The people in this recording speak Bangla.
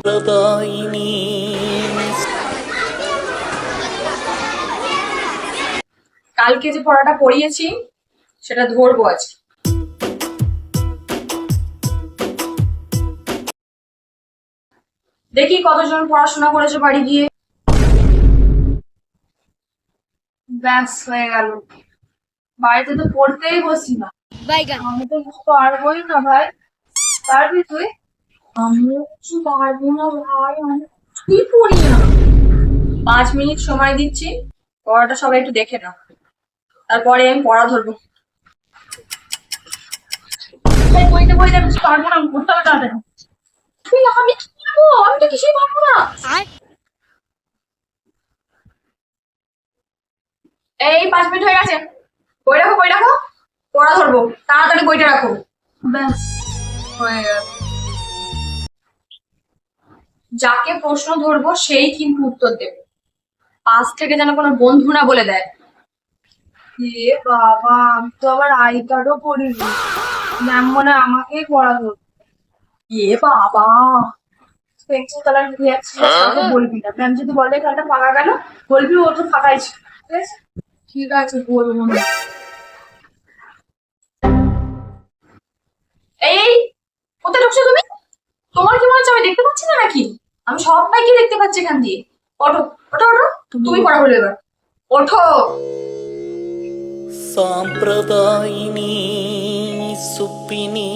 সম্প্রদায়িনী। কালকে যে পড়াটা পড়িয়েছি সেটা ধরবো আজ। দেখি কতজন পড়াশোনা করেছে বাড়ি গিয়ে। ব্যাস হয়ে গেল। বাড়িতে তো পড়তেই বসি না। আমি তো কিছু পারবোই না ভাই। পারবি তুই? আমি কিছু পারবো না ভাই, আমি কি পড়ি না। 5 মিনিট সময় দিচ্ছি, পড়াটা সবাই একটু দেখে নাও, তারপরে আমি পড়া ধরবো। ভাই বইতে বইতে আমি কিছু পারবো না, আমি পড়তে হবে তাড়াতাড়ি। তুই আমি কি পারবো? আমি তো কিছুই পারবো না। এই 5 মিনিট হয়ে গেছে, বই রাখো বই রাখো, পড়া ধরবো, তাড়াতাড়ি বইটা রাখো। ব্যাস হয়ে গেল। যাকে প্রশ্ন ধরবো সেই কিন্তু উত্তর দেবে, পাশ থেকে যেন কোনো বন্ধু না বলে দেয়। এ বাবা, আমি তো আবার আই কার্ডও পড়িনি, ম্যাম মনে হয় আমাকেই পড়াবো। এ বাবা, পেন্সিল কালার নিয়ে যাচ্ছি, কাউকে বলবি না। ম্যাম যদি বলে খেলাটা ফাঁকা গেল, বলবি ও তো ফাঁকাই ছিল। ঠিক আছে? ঠিক আছে, বলবো না। এই কোথায় ঢুকছো তুমি? তোমার কি মনে হচ্ছে আমি দেখতে পাচ্ছি না নাকি? আমি সবাইকে দেখতে পাচ্ছি এখান দিয়ে। ওঠো ওঠো ওঠো, তুমি পড়া বলে এবার। ওঠো। সাম্প্রদায়িনী সুপিনী।